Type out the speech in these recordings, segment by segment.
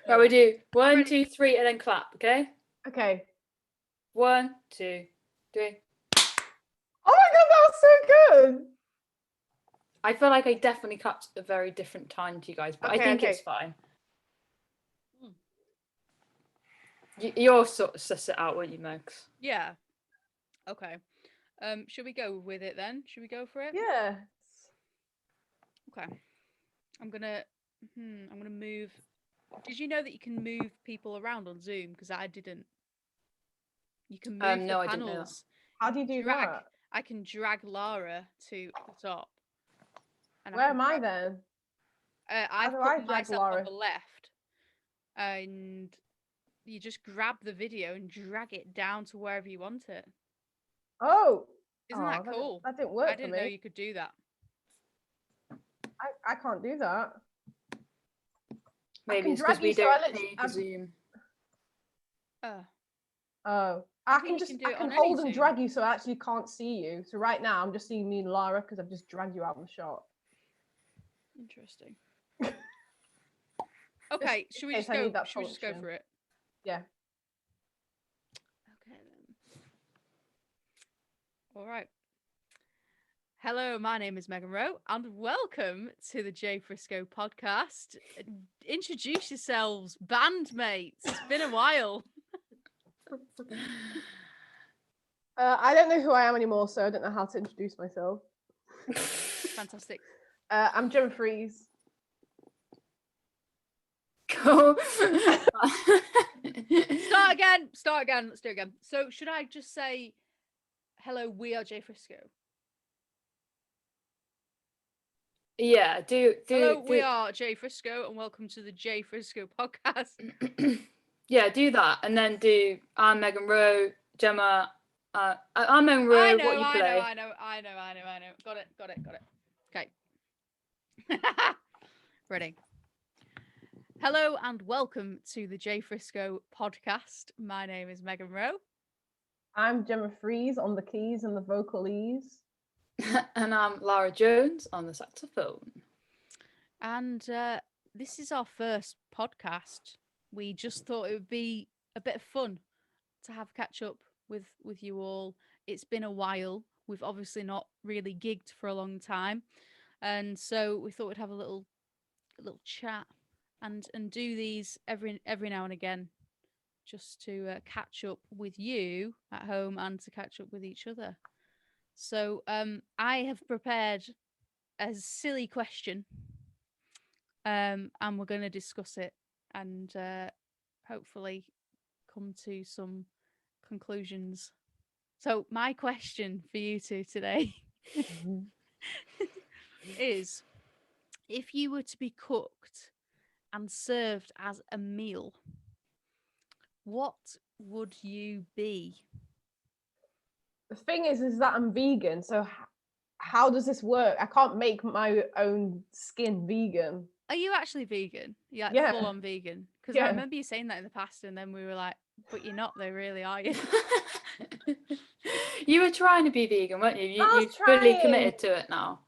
Right, we do 1, 2, 3, and then clap, okay? Okay. 1, 2, 3. Oh my god, that was so good! I feel like I definitely clapped at a very different time to you guys, but I think it's fine. You'll sort of suss it out, won't you, Megs? Yeah. Okay. Should we go with it then? Should we go for it? Yeah. Okay. I'm gonna move. Did you know that you can move people around on Zoom? Because I didn't. You can move no, the I didn't know panels. How do you do that? I can drag Lara to the top. And Where am I then? I've put myself on the left, and you just grab the video and drag it down to wherever you want it. Oh, isn't that cool? That didn't work. I didn't know you could do that. I can't do that. Maybe it's because we don't pay for Zoom. Oh, I can hold and drag you, so I actually can't see you. So right now, I'm just seeing me and Lara because I've just dragged you out of the shot. Interesting. Okay, should we just go? Should we just go for it? Yeah. Okay then. All right. Hello, my name is Megan Rowe, and welcome to the J Frisco Podcast. Introduce yourselves, bandmates. It's been a while. I don't know who I am anymore, so I don't know how to introduce myself. Fantastic. I'm Gemma Freeze. Cool. Start again. Let's do it again. So should I just say, hello, we are J Frisco? Yeah, Hello, we are J Frisco, and welcome to the J Frisco Podcast. Yeah, do that, and then do I'm Megan Rowe, Gemma. I'm Megan Rowe. What you play? I know. Got it. Okay. Ready. Hello and welcome to the J Frisco Podcast. My name is Megan Rowe. I'm Gemma Freeze on the keys and the vocalies. And I'm Lara Jones on the saxophone. And this is our first podcast. We just thought it would be a bit of fun to have catch up with you all. It's been a while. We've obviously not really gigged for a long time, and so we thought we'd have a little chat and do these every now and again, just to catch up with you at home and to catch up with each other. So I have prepared a silly question, and we're going to discuss it and hopefully come to some conclusions. So my question for you two today is, if you were to be cooked and served as a meal, what would you be? The thing is that I'm vegan, so how does this work? I can't make my own skin vegan. Are you actually vegan? Yeah, full on vegan. Because I remember you saying that in the past, and then we were like, "But you're not, though, really, are you?" You were trying to be vegan, weren't you? You're fully committed to it now.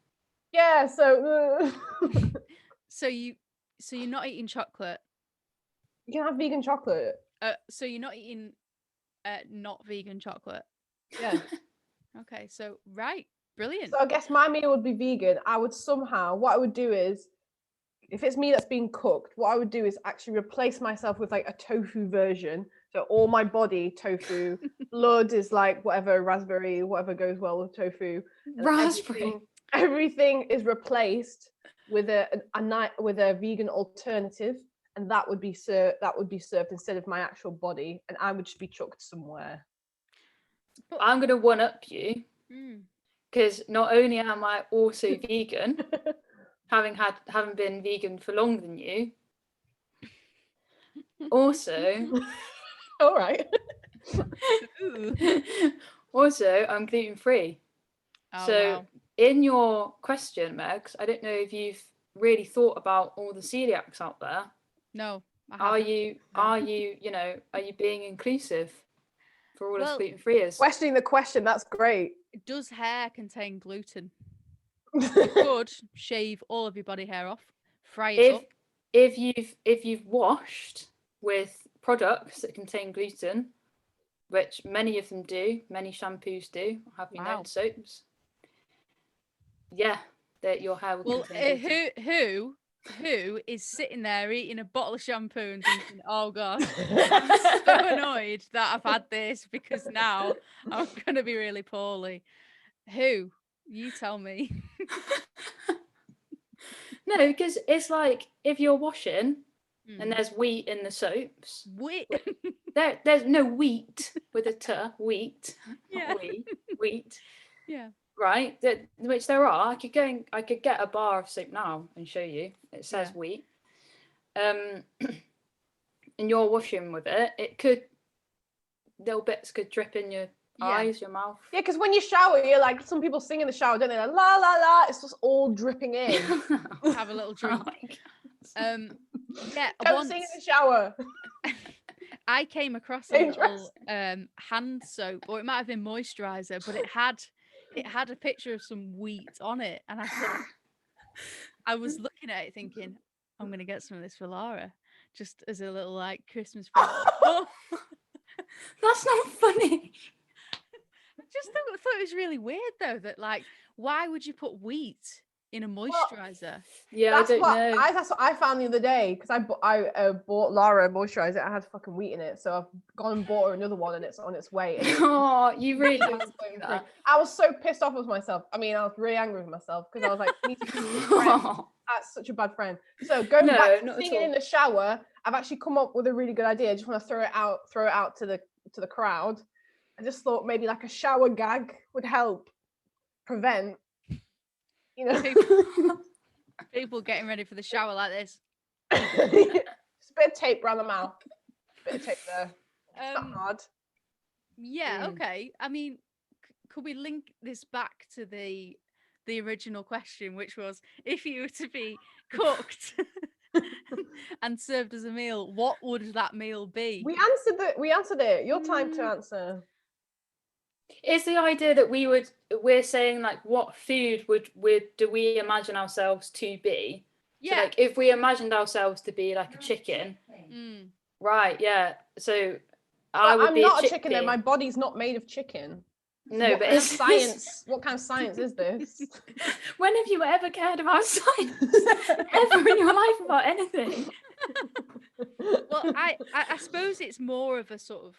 Yeah. So. So you're not eating chocolate. You can have vegan chocolate. So you're not eating not vegan chocolate. Yeah. Okay. So right. Brilliant. So I guess my meal would be vegan. What I would do is, if it's me that's being cooked, what I would do is actually replace myself with like a tofu version. So all my body tofu, blood is like whatever raspberry, whatever goes well with tofu. Raspberry. Everything is replaced with a vegan alternative, and that would be served instead of my actual body, and I would just be chucked somewhere. I'm gonna one up you. Because not only am I also vegan, having been vegan for longer than you, also, all right. Also, I'm gluten free. Wow. In your question, Megs, I don't know if you've really thought about all the celiacs out there. No. Are you being inclusive for all us gluten freeers? Questioning the question, that's great. Does hair contain gluten? You could shave all of your body hair off, fry it up. If you've washed with products that contain gluten, which many of them do, many shampoos do, have you known soaps. Yeah, that your hair will contain gluten. Who is sitting there eating a bottle of shampoo and thinking, oh gosh, I'm so annoyed that I've had this because now I'm going to be really poorly. Who? You tell me. No, because it's like if you're washing and there's wheat in the soaps. Wheat? There's no wheat with a t, wheat. Yeah. Wheat. Yeah. Right, which there are. I could get a bar of soap now and show you. It says wheat. And you're washing with it, little bits could drip in your eyes, your mouth. Yeah, because when you shower, you're like, some people sing in the shower, don't they? Like, la la la, it's just all dripping in. Have a little drink. Yeah, don't sing in the shower. I came across a little hand soap, or it might have been moisturizer, but it had a picture of some wheat on it, and I was looking at it thinking, I'm going to get some of this for Laura, just as a little like Christmas present. That's not funny. I just thought it was really weird though, that like, why would you put wheat in a moisturizer? I don't know. That's what I found the other day, because I bought Laura a moisturizer. It had fucking wheat in it, so I've gone and bought her another one, and it's on its way. Oh, you really didn't do that. I was so pissed off with myself. I mean, I was really angry with myself because I was like, that's such a bad friend. So going back to singing in the shower, I've actually come up with a really good idea. I just want to throw it out to the crowd. I just thought maybe like a shower gag would help prevent, people getting ready for the shower like this. Just a bit of tape around the mouth. Bit of tape there. It's not hard. Yeah, okay. I mean, could we link this back to the original question, which was, if you were to be cooked and served as a meal, what would that meal be? We answered it. Your time to answer. It's the idea that we're saying like, what food do we imagine ourselves to be? Yeah. So, like, if we imagined ourselves to be like a chicken, right? Yeah. So I'm not a chicken. Though my body's not made of chicken. No, but it's science. What kind of science is this? When have you ever cared about science? Ever in your life about anything? Well, I suppose it's more of a sort of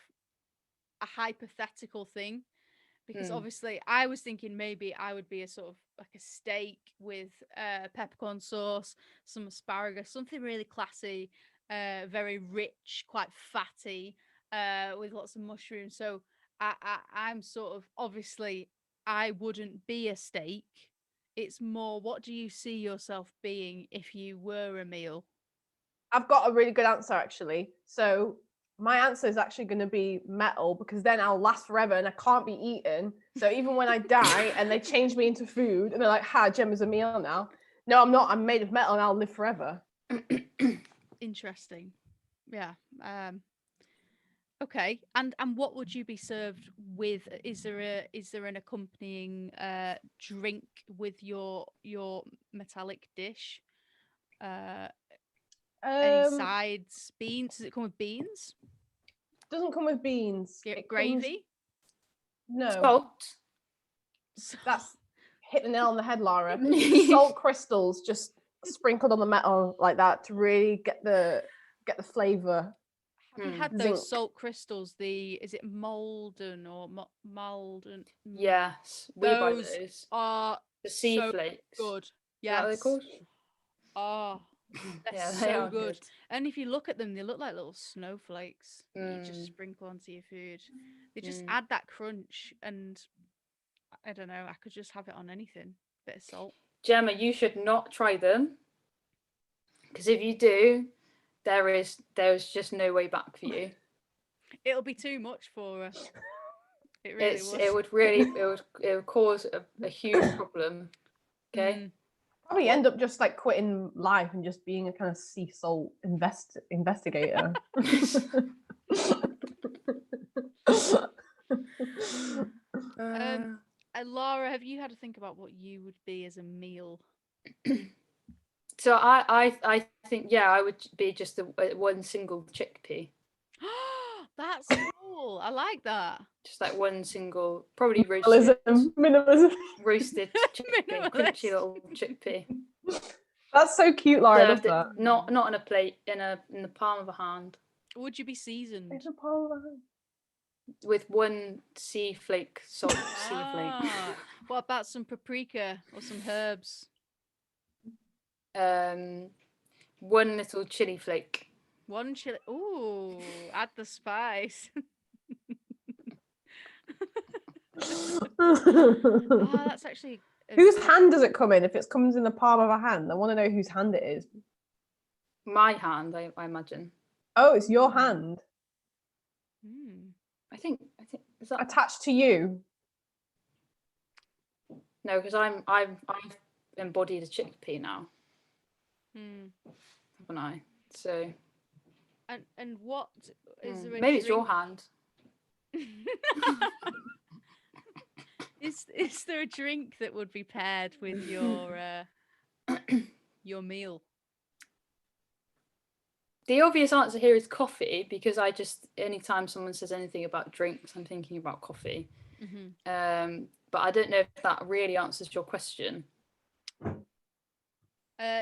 a hypothetical thing, because obviously I was thinking maybe I would be a sort of like a steak with peppercorn sauce, some asparagus, something really classy, very rich, quite fatty, with lots of mushrooms. So I'm sort of, obviously I wouldn't be a steak. It's more, what do you see yourself being if you were a meal? I've got a really good answer actually. So my answer is actually going to be metal, because then I'll last forever and I can't be eaten. So even when I die and they change me into food and they're like, ha, Gemma's a meal now. No, I'm not. I'm made of metal and I'll live forever. Interesting. Yeah. Okay. And what would you be served with? Is there an accompanying drink with your metallic dish? Any sides? Beans? Does it come with beans? Doesn't come with beans. Gravy? No. Salt. That's hit the nail on the head, Laura. Salt crystals just sprinkled on the metal like that to really get the flavour. Have you had those salt crystals? Is it Malden or Malden? Yes, we buy those. Are the sea so flakes. Good. Yeah, they're called. Oh, they're so good. And if you look at them, they look like little snowflakes that you just sprinkle onto your food. They just add that crunch, and I don't know, I could just have it on anything. Bit of salt. Gemma, you should not try them, because if you do, there's just no way back for you. It'll be too much for her. It really it would cause a huge problem. Okay. Probably end up just like quitting life and just being a kind of sea salt investigator. Laura, have you had to think about what you would be as a meal? So I think, yeah, I would be just one single chickpea. That's cool. I like that. Just like one single, probably roasted Minimalism. chickpea, crunchy Minimalist. little chickpea. That's so cute, Laura. I love Served it, that. not on a plate, in the palm of a hand, Would you be seasoned? It's a palm of a hand. with one sea flake salt. Sea flake. Ah, what about some paprika or some herbs? One little chili flake. One chili. Ooh, add the spice. Oh, that's actually. Whose hand does it come in? If it comes in the palm of a hand, I want to know whose hand it is. My hand, I imagine. Oh, it's your hand I think is that attached to you. no? Because I've embodied a chickpea now, haven't I? So And what is there? Maybe it's your hand. Is there a drink that would be paired with your your meal? The obvious answer here is coffee, because anytime someone says anything about drinks, I'm thinking about coffee. But I don't know if that really answers your question.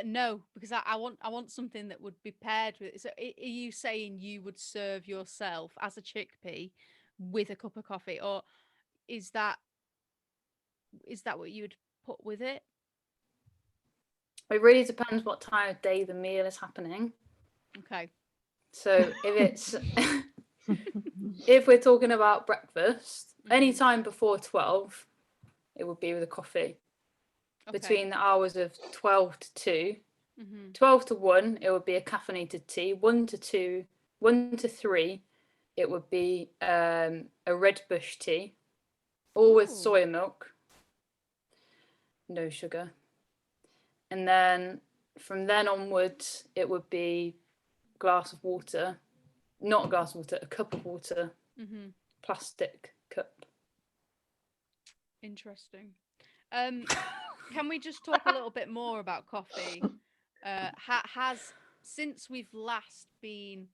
No, because I want something that would be paired with. So, are you saying you would serve yourself as a chickpea with a cup of coffee, or is that what you would put with it? It really depends what time of day the meal is happening. Okay. So if we're talking about breakfast, any time before 12, it would be with a coffee. Okay. Between the hours of 12 to 2, 12 to 1, it would be a caffeinated tea. 1 to 2, 1 to 3, it would be a red bush tea, all with soya milk, no sugar. And then from then onwards, it would be a glass of water, not a glass of water, a cup of water, plastic cup. Interesting. Can we just talk a little bit more about coffee? Has since we've last been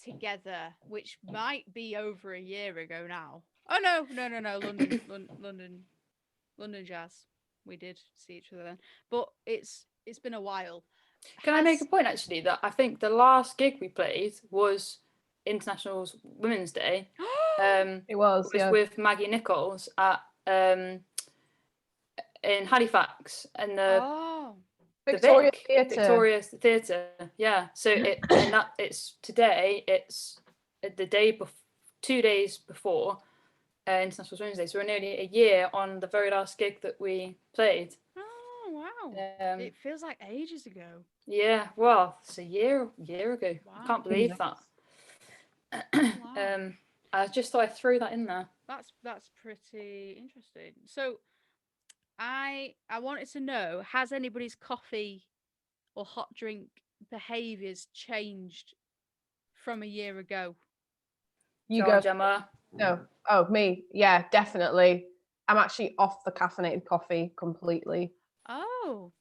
together, which might be over a year ago now. Oh no, London Jazz. We did see each other then, but it's been a while. Can I make a point actually that I think the last gig we played was International Women's Day. It was with Maggie Nichols at in Halifax, and the Victoria Theatre. Yeah. So it's today. It's the day 2 days before International Women's Day. So we're nearly a year on the very last gig that we played. Oh wow! It feels like ages ago. Yeah. Well, it's a year ago. Wow. I can't believe that. Wow. I just thought I'd throw that in there. That's pretty interesting. So I wanted to know, has anybody's coffee or hot drink behaviours changed from a year ago? You go, Gemma. No. Oh, me. Yeah, definitely. I'm actually off the caffeinated coffee completely. Oh.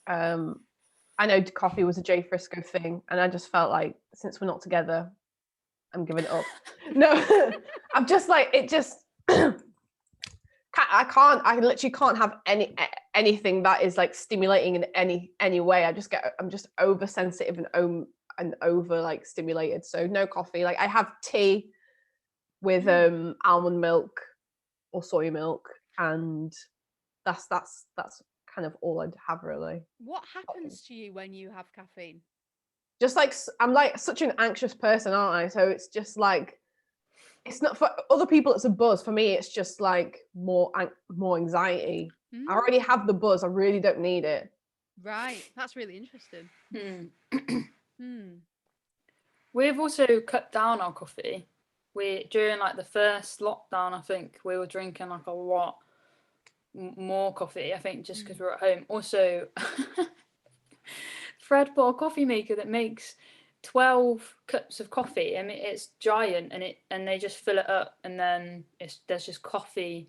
I know coffee was a Jay Frisco thing, and I just felt like since we're not together, I'm giving it up. No, I'm just like it. Just I literally can't have anything that is like stimulating in any way. I'm just oversensitive and over like stimulated. So no coffee. Like I have tea with almond milk or soy milk, and that's kind of all I'd have really. What happens to you when you have caffeine? Just like I'm like such an anxious person, aren't I? So it's just like it's not for other people. It's a buzz. For me, it's just like more anxiety. I already have the buzz. I really don't need it. Right. That's really interesting. We've also cut down our coffee. During like the first lockdown, I think we were drinking like a lot more coffee. I think just because we're at home. Also, Fred bought a coffee maker that makes 12 cups of coffee. I mean, it's giant, and they just fill it up, and then there's just coffee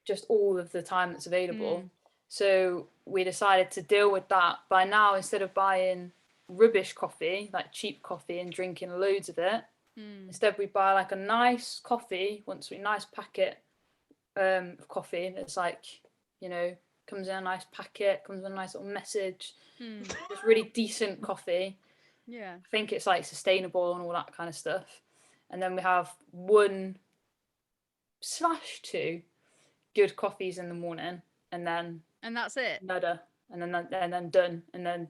just all of the time that's available. So we decided to deal with that by now. Instead of buying rubbish coffee, like cheap coffee, and drinking loads of it. Instead, we buy like a nice coffee, nice packet of coffee that's like, you know, comes in a nice packet, comes with a nice little message. Just really decent coffee. Yeah. I think it's like sustainable and all that kind of stuff. And then we have 1/2 good coffees in the morning, and that's it. nada, and then done, and then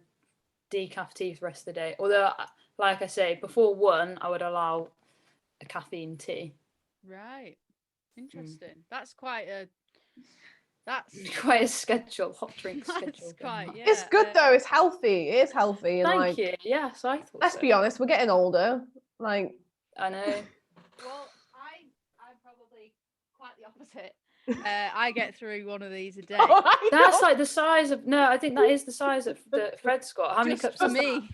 decaf tea for the rest of the day. Although, like I say, before 1, I would allow a caffeine tea. Right. Interesting. That's quite a schedule, hot drink schedule. It's good though. It's healthy. It is healthy. And Thank you. Yes, I thought. Let's be honest. We're getting older. Like, I know. Well, I'm probably quite the opposite. I get through one of these a day. That's like the size of. No, I think that is the size of that Fred's got. How many cups for me?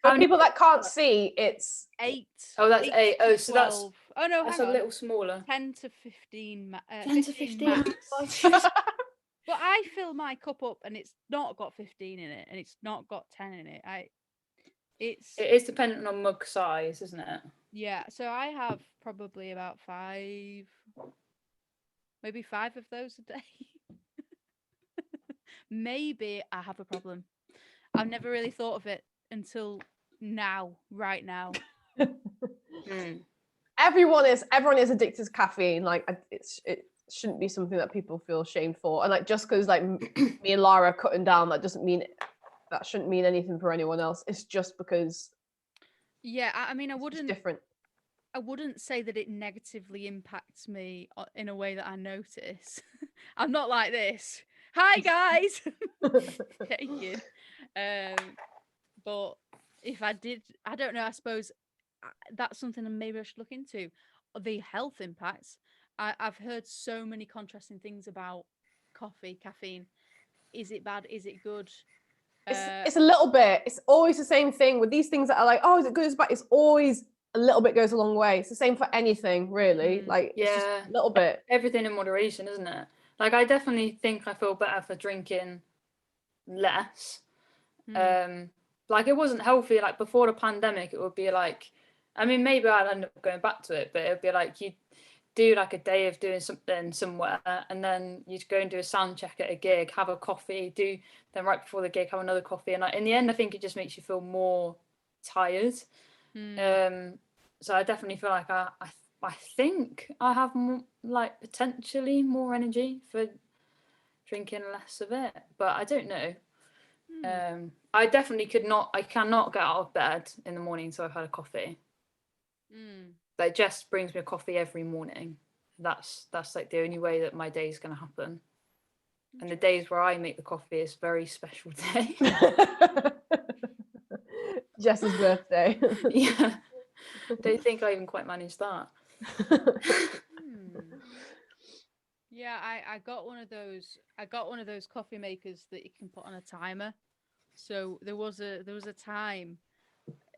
For people that can't see, it's 8. Oh, that's 8. Oh, so 12. Oh no, that's hang a on. little smaller. 10 to 15. 10 to 15 max. max. But I fill my cup up, and it's not got 15 in it, and it's not got 10 in it. It is dependent on mug size, isn't it? Yeah. So I have probably about 5, maybe 5 of those a day. Maybe I have a problem. I've never really thought of it until now, right now. Everyone is addicted to caffeine. Like, it shouldn't be something that people feel ashamed for. And like, just because like me and Lara are cutting down, that shouldn't mean anything for anyone else. It's just because. Yeah, I mean, I wouldn't. Different. I wouldn't say that it negatively impacts me in a way that I notice. I'm not like this. Hi guys. Taken. But if I did, I don't know. I suppose that's something that maybe I should look into. The health impacts. I've heard so many contrasting things about caffeine. Is it bad? Is it good? It's a little bit. It's always the same thing with these things that are like, oh, is it good? Is it bad? It's always a little bit goes a long way. It's the same for anything, really. Like, it's just a little bit. Everything in moderation, isn't it? Like, I definitely think I feel better for drinking less. Like, it wasn't healthy. Like, before the pandemic, it would be like, I mean, maybe I'd end up going back to it, but it would be like you'd do like a day of doing something somewhere, and then you'd go and do a sound check at a gig, have a coffee, then right before the gig have another coffee, and like, in the end, I think it just makes you feel more tired. So I definitely feel like I think I have more, like, potentially more energy for drinking less of it, but I don't know. I definitely cannot get out of bed in the morning until I've had a coffee. Like, Jess brings me a coffee every morning. That's like the only way that my day is going to happen. And the days where I make the coffee is a very special day. Jess's birthday. Yeah. Don't think I even quite managed that. Yeah, I got one of those. I got one of those coffee makers that you can put on a timer. So there was a time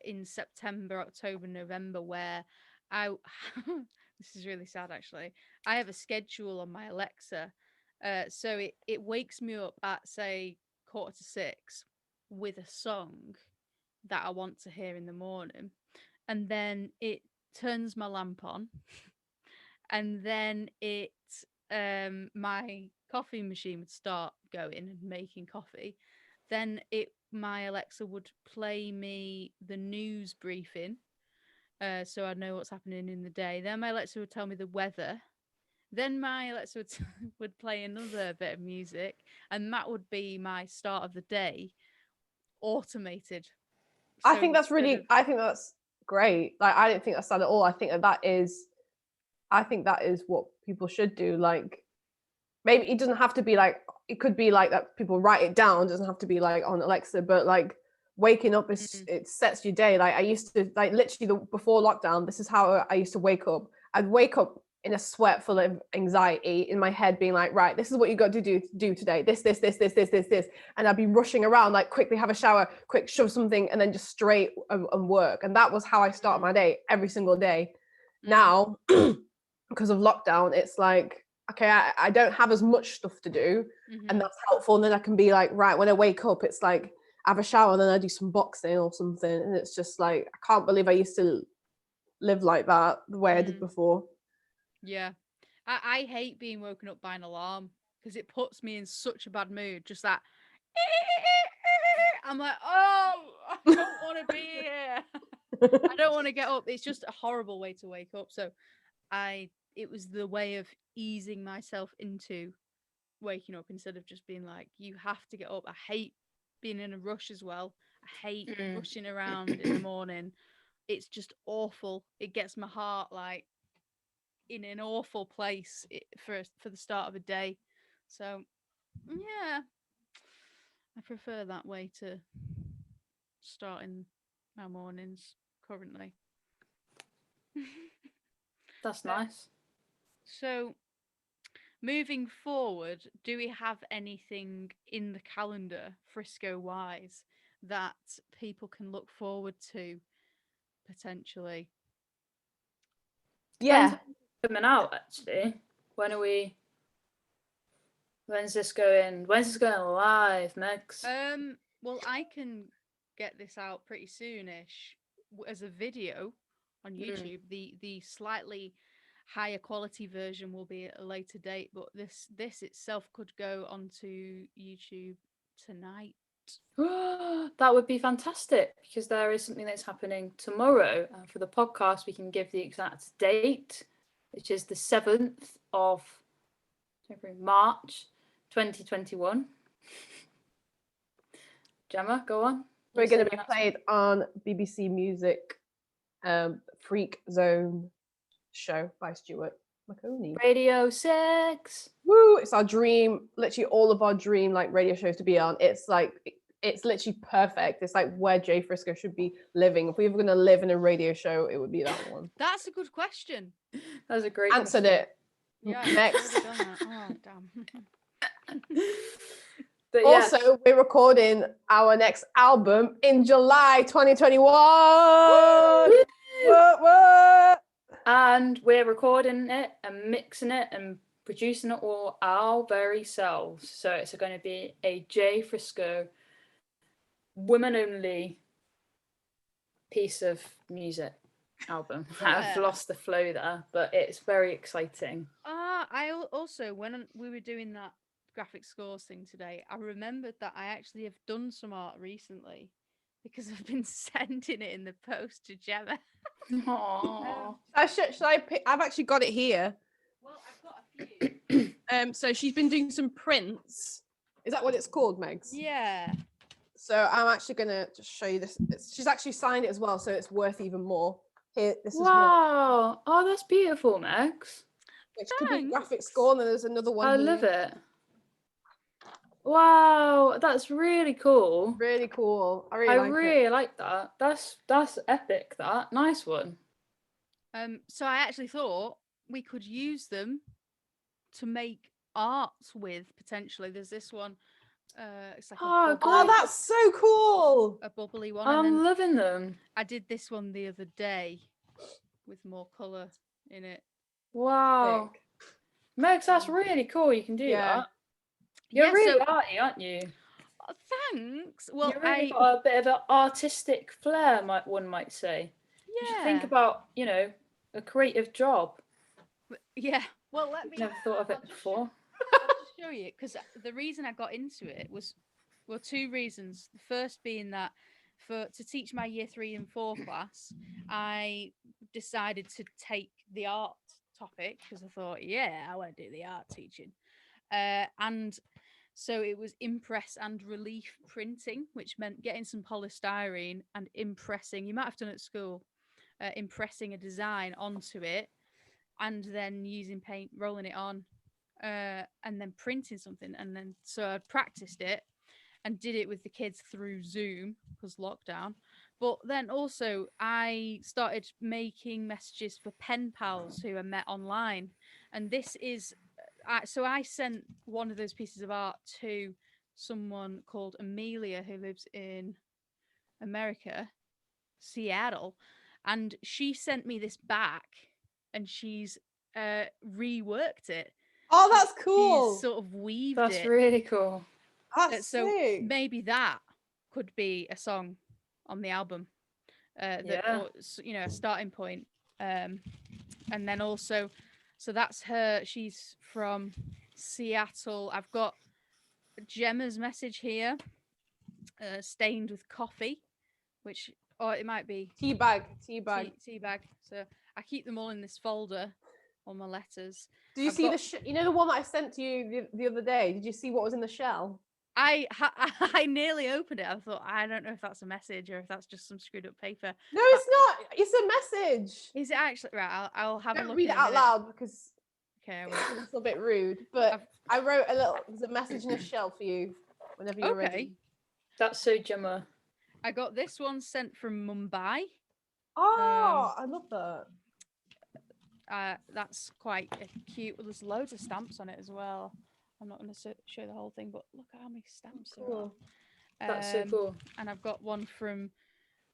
in September, October, November where this is really sad actually. I have a schedule on my Alexa. So it wakes me up at, say, 5:45 with a song that I want to hear in the morning. And then it turns my lamp on. And then my coffee machine would start going and making coffee. Then my Alexa would play me the news briefing, so I'd know what's happening in the day. Then my Alexa would tell me the weather. Then my Alexa would play another bit of music, and that would be my start of the day, automated. I think that's great. Like, I don't think that's sad at all. I think that is what people should do. Like, maybe it doesn't have to be like, it could be like that people write it down. It doesn't have to be like on Alexa, but like waking up it sets your day. Like, I used to, like, literally before lockdown, this is how I used to wake up. I'd wake up in a sweat full of anxiety, in my head being like, right, this is what you got to do today. This. And I'd be rushing around, like, quickly have a shower, quick shove something, and then just straight and work. And that was how I start my day every single day. Now, because of lockdown, it's like, okay, I don't have as much stuff to do, and that's helpful. And then I can be like, right, when I wake up, it's like, have a shower, and then I do some boxing or something. And it's just like, I can't believe I used to live like that the way I did before. Yeah. I hate being woken up by an alarm because it puts me in such a bad mood. Just that. I'm like, oh, I don't want to be here. I don't want to get up. It's just a horrible way to wake up. So it was the way of easing myself into waking up instead of just being like, you have to get up. I hate being in a rush as well. I hate rushing around in the morning. It's just awful. It gets my heart like in an awful place for the start of a day. So yeah, I prefer that way to starting my mornings currently. That's nice. So moving forward, do we have anything in the calendar, Frisco wise, that people can look forward to potentially? Yeah. Coming out actually. When's this going live, Megs? Well, I can get this out pretty soonish as a video on YouTube. The slightly higher quality version will be at a later date, but this itself could go onto YouTube tonight. That would be fantastic, because there is something that's happening tomorrow. And for the podcast, we can give the exact date, which is the 7th of March 2021. Gemma, go on. We're going to be played on BBC Music Freak Zone show by Stuart McConey. Radio 6. Woo! It's our dream, literally all of our dream like radio shows to be on. It's like, it's literally perfect. It's like where Jay Frisco should be living. If we were going to live in a radio show, it would be that one. That's a good question. That was a great Answered question. it. Yeah, Next. Oh, damn. But also, we're recording our next album in July 2021. What? And we're recording it and mixing it and producing it all our very selves. So it's going to be a Jay Frisco women only piece of music album. Yeah. I've lost the flow there, but it's very exciting. I also, when we were doing that graphic scores thing today, I remembered that I actually have done some art recently because I've been sending it in the post to Gemma. Aww. Should I pick? I've actually got it here. Well, I've got a few. So she's been doing some prints. Is that what it's called, Megs? Yeah. So I'm actually gonna just show you this. She's actually signed it as well, so it's worth even more. Here, this is one. Wow. Oh, that's beautiful, Megs. Which could be graphic score, and then there's another one. I love it. Wow, that's really cool. Really cool. I really like that. That's epic. That nice one. So I actually thought we could use them to make art with potentially. There's this one. It's like oh, that's so cool. A bubbly one. I'm loving them. I did this one the other day with more colour in it. Wow. Megs, that's really cool. You can do that. You're really arty, aren't you? Oh, thanks. Well, you really got a bit of an artistic flair, one might say. Yeah. You should think about, a creative job. Yeah. Well, let me. Never thought of it before. I'll just show you, because the reason I got into it was, well, two reasons. The first being that to teach my year 3 and 4 class, I decided to take the art topic because I thought, I want to do the art teaching. And so it was impress and relief printing, which meant getting some polystyrene and impressing. You might have done it at school, impressing a design onto it, and then using paint, rolling it on, and then printing something. And then so I practiced it and did it with the kids through Zoom because lockdown. But then also I started making messages for pen pals who I met online, and this is. So I sent one of those pieces of art to someone called Amelia who lives in America, Seattle, and she sent me this back, and she's reworked it. Oh, that's cool. She's sort of weaved That's it. really cool. That's so sick. maybe that could be a song on the album. Yeah. A starting point. And then also, so that's her. She's from Seattle. I've got Gemma's message here, stained with coffee, which, or it might be Tea bag. tea bag. So I keep them all in this folder on my letters. Did you I've see got- you know the one that I sent to you the other day? Did you see what was in the shell? I nearly opened it. I thought, I don't know if that's a message or if that's just some screwed up paper. No, it's not. It's a message. Is it actually right? I'll have a Don't look. read in it a out minute. loud because Okay, I will. it's a little bit rude. But I wrote there's a message in a shell for you whenever you're ready. That's so Gemma. I got this one sent from Mumbai. Oh, I love that. That's quite cute. Well, there's loads of stamps on it as well. I'm not going to show the whole thing, but look at how many stamps there are. That's so cool. And I've got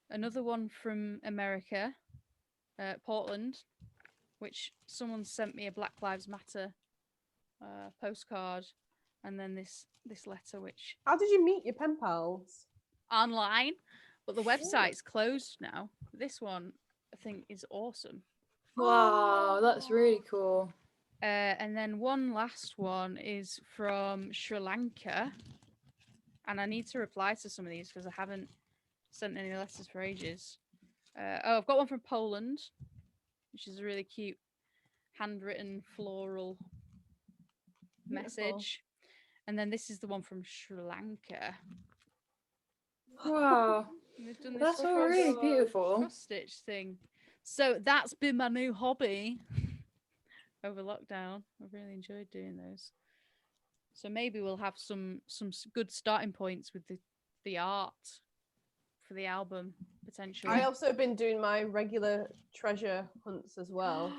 another one from America, Portland, which someone sent me a Black Lives Matter postcard, and then this letter, which How did you meet your pen pals? online, but the website's closed now. This one I think is awesome. Wow, that's really cool. And then one last one is from Sri Lanka, and I need to reply to some of these because I haven't sent any letters for ages. I've got one from Poland, which is a really cute handwritten floral message. And then this is the one from Sri Lanka. Wow, They've done this that's all really beautiful. cross stitch thing. So that's been my new hobby over lockdown. I've really enjoyed doing those. So maybe we'll have some good starting points with the art for the album potentially. I also been doing my regular treasure hunts as well.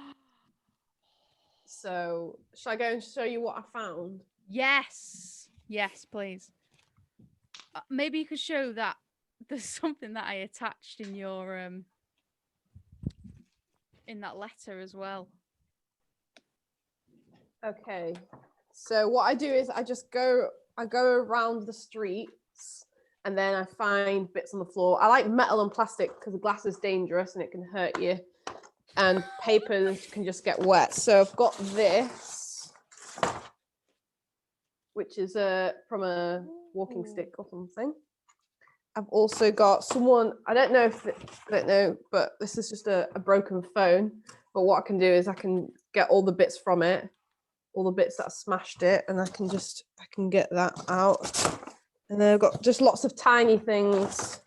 So shall I go and show you what I found? Yes, please. Maybe you could show that there's something that I attached in your in that letter as well. Okay. So what I do is I go around the streets and then I find bits on the floor. I like metal and plastic because the glass is dangerous and it can hurt you. And papers can just get wet. So I've got this, which is from a walking stick or something. I've also got someone, I don't know, but this is just a broken phone. But what I can do is I can get all the bits from it, all the bits that smashed it, and I can get that out. And then I've got just lots of tiny things.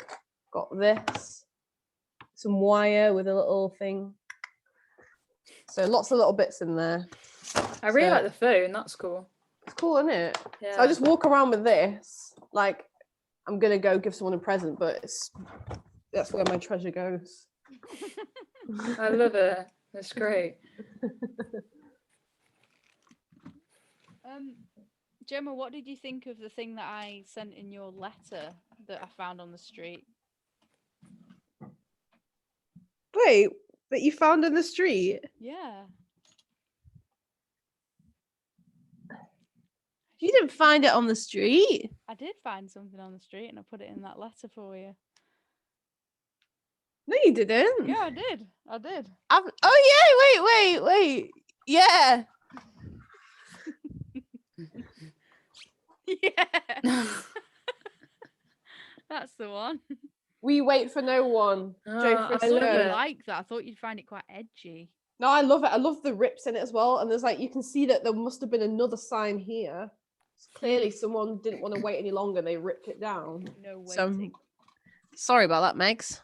Got this, some wire with a little thing. So lots of little bits in there. I really like the phone. That's cool. It's cool, isn't it? Yeah. So I just walk around with this, like I'm gonna go give someone a present, but that's where my treasure goes. I love it. That's great. Gemma, what did you think of the thing that I sent in your letter that I found on the street? Wait, that you found in the street? Yeah. You didn't find it on the street? I did find something on the street and I put it in that letter for you. No, you didn't. Yeah, I did. Oh yeah, wait. Yeah. Yeah. That's the one. We wait for no one. Joe I Frisco. love it. Like that. I thought you'd find it quite edgy. No, I love it. I love the rips in it as well. And there's like, you can see that there must have been another sign here. Clearly someone didn't want to wait any longer. They ripped it down. No So, waiting. sorry about that, Megs.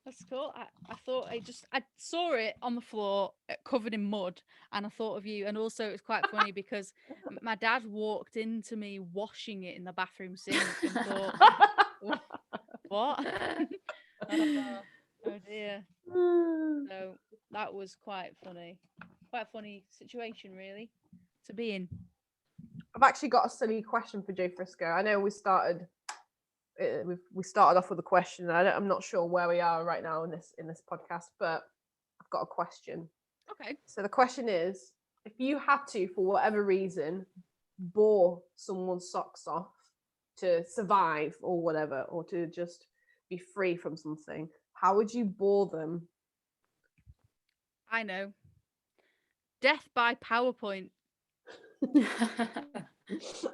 That's cool. I thought I saw it on the floor covered in mud and I thought of you. And also it's quite funny because my dad walked into me washing it in the bathroom sink and thought, what? Oh dear. So that was quite funny. Quite a funny situation really to be in. I've actually got a silly question for Joe Frisco. I know we started off with a question. I'm not sure where we are right now in this podcast, but I've got a question. Okay. So the question is, if you had to, for whatever reason, bore someone's socks off, to survive or whatever, or to just be free from something, how would you bore them? I know. Death by PowerPoint.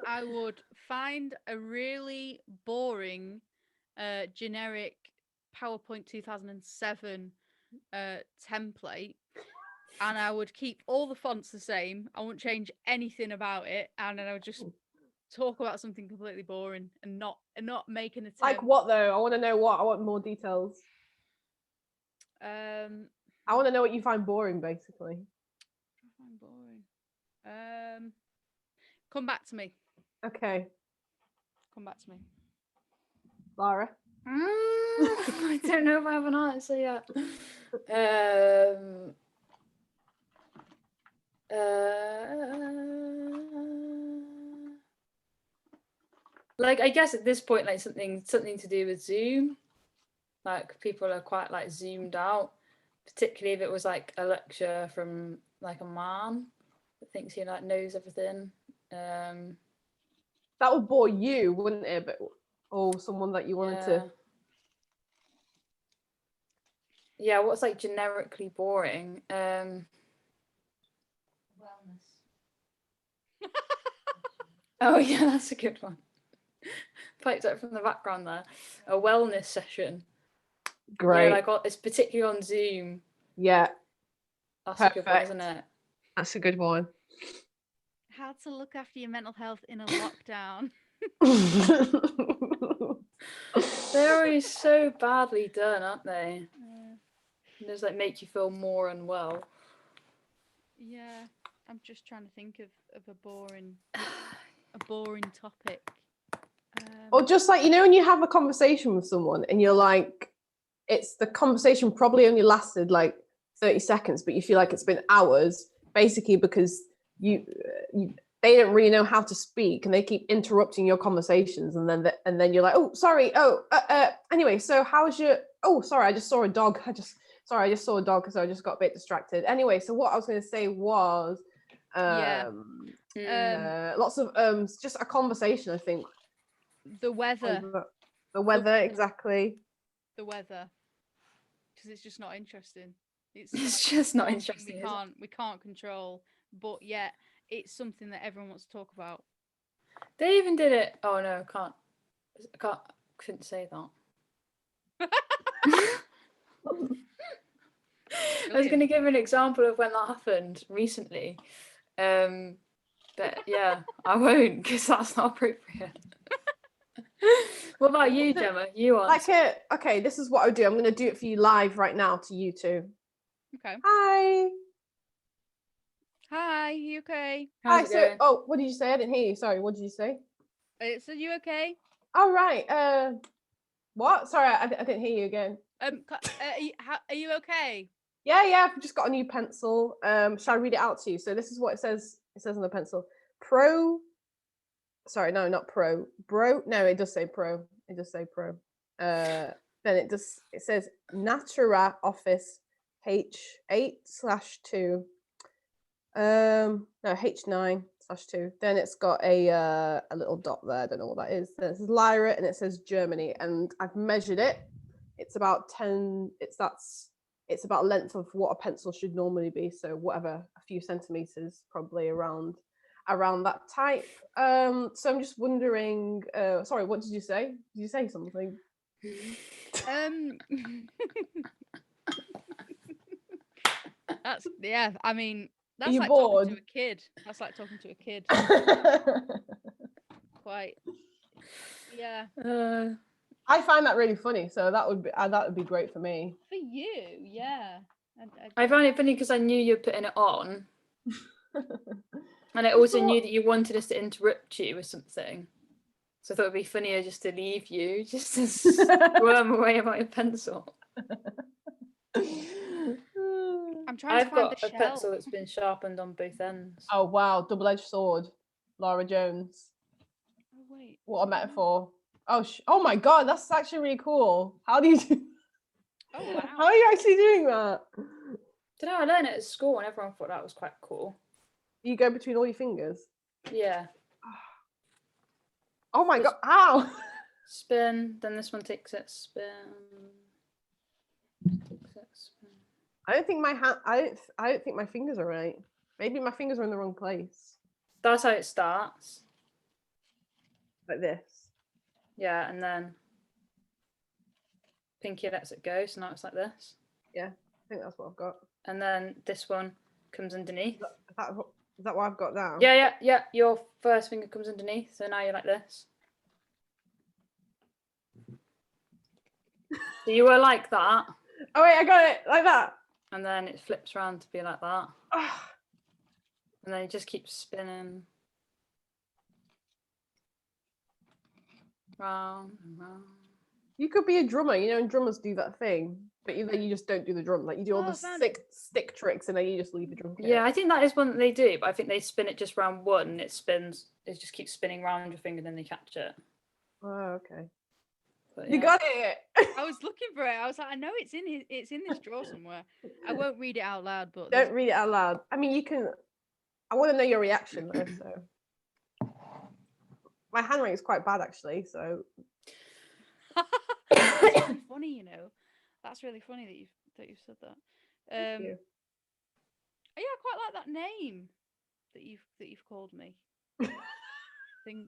I would find a really boring, generic PowerPoint 2007 template, and I would keep all the fonts the same. I wouldn't change anything about it, and then I would just talk about something completely boring and not make an attempt. Like what though? I want to know what. I want more details. I want to know what you find boring, basically. I find boring. Come back to me. Okay. Come back to me. Lara? I don't know if I have an answer yet. Like, I guess at this point, like something to do with Zoom. Like, people are quite like zoomed out, particularly if it was like a lecture from like a man that thinks he like knows everything. That would bore you, wouldn't it? But or someone that you wanted to. Yeah, what's like generically boring? Wellness. Oh yeah, that's a good one. Piped up from the background there. A wellness session. Great. Yeah, like it's particularly on Zoom. Yeah. That's Perfect. a good one, isn't it? That's a good one. How to look after your mental health in a lockdown. They're always so badly done, aren't they? Yeah. Just like make you feel more unwell. Yeah, I'm just trying to think of a boring topic. Or just like, you know, when you have a conversation with someone and you're like, it's the conversation probably only lasted like 30 seconds, but you feel like it's been hours, basically because they don't really know how to speak and they keep interrupting your conversations, and then you're like, oh sorry, anyway, so how's your, oh sorry, I just saw a dog, I just saw a dog because I just got a bit distracted. Anyway, so what I was going to say was lots of just a conversation, I think. The weather. Exactly. The weather. Because it's just not interesting. It's just not interesting. We can't control, but yet it's something that everyone wants to talk about. They even did it. Oh no, I couldn't say that. I was going to give an example of when that happened recently, but yeah, I won't because that's not appropriate. What about you, Gemma? You answer. Okay, this is what I do. I'm going to do it for you live right now to you two. Okay. Hi, you okay? How's it going? Oh, what did you say? I didn't hear you. Sorry, what did you say? So you okay? Oh, right. What? Sorry, I didn't hear you again. Are you okay? Yeah, I've just got a new pencil. Shall I read it out to you? So this is what it says. It says on the pencil. Sorry, no, not pro. Bro. No, it does say pro. It does say pro. Then it says Natura Office H8/2. No, H9/2. Then it's got a little dot there. I don't know what that is. Then it says Lyra and it says Germany. And I've measured it. It's about 10. It's about length of what a pencil should normally be. So whatever, a few centimeters, probably around that type. So I'm just wondering. Sorry, what did you say? Did you say something? That's I mean, that's like bored? talking to a kid. That's like talking to a kid. Quite. Yeah. I find that really funny. So that would be great for me. For you, yeah. I find it funny because I knew you were putting it on. And I also knew that you wanted us to interrupt you with something. So I thought it'd be funnier just to leave you, just to squirm away about your pencil. I'm trying to find the shell. I've got a pencil that's been sharpened on both ends. Oh wow, double-edged sword, Lara Jones. Oh wait. What a metaphor. Oh my god, that's actually really cool. How do you do? Oh wow. How are you actually doing that? I don't know, I learned it at school and everyone thought that was quite cool. You go between all your fingers? Yeah. Oh my god! Ow! Spin. Then this one takes it. Spin. Takes it. Spin. I don't think my hand. I don't think my fingers are right. Maybe my fingers are in the wrong place. That's how it starts. Like this. Yeah, and then pinky lets it go. So now it's like this. Yeah, I think that's what I've got. And then this one comes underneath. Is that what I've got now? Yeah. Your first finger comes underneath. So now you're like this. So you were like that. Oh wait, I got it like that. And then it flips around to be like that. Oh, And then it just keeps spinning. Round and round. you could be a drummer, and drummers do that thing, but you just don't do the drum. Like you do all the stick tricks, and then you just leave the drum kit. Yeah, I think that is one that they do, but I think they spin it just round one. And it just keeps spinning round your finger, and then they catch it. Oh, okay. But, You got it. I was looking for it. I was like, I know it's in this drawer somewhere. I won't read it out loud, but Don't read it out loud. I mean, you can. I want to know your reaction though. So my handwriting is quite bad actually. So that's really funny, That's really funny that you've said that. Thank you. Yeah, I quite like that name that you've called me. I think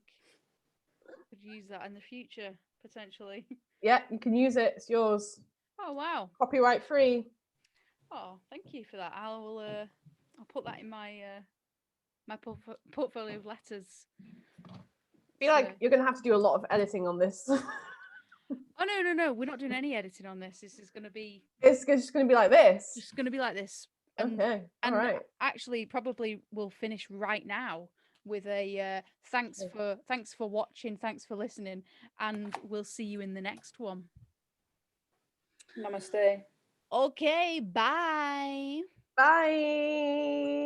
I could use that in the future potentially. Yeah, you can use it. It's yours. Oh wow! Copyright free. Oh, thank you for that. I'll put that in my my portfolio of letters. I feel like you're gonna have to do a lot of editing on this. Oh no! We're not doing any editing on this. This is gonna be. It's just gonna be like this. It's gonna be like this. Okay. All right. Actually, probably we'll finish right now with a thanks for watching, thanks for listening, and we'll see you in the next one. Namaste. Okay, bye. Bye.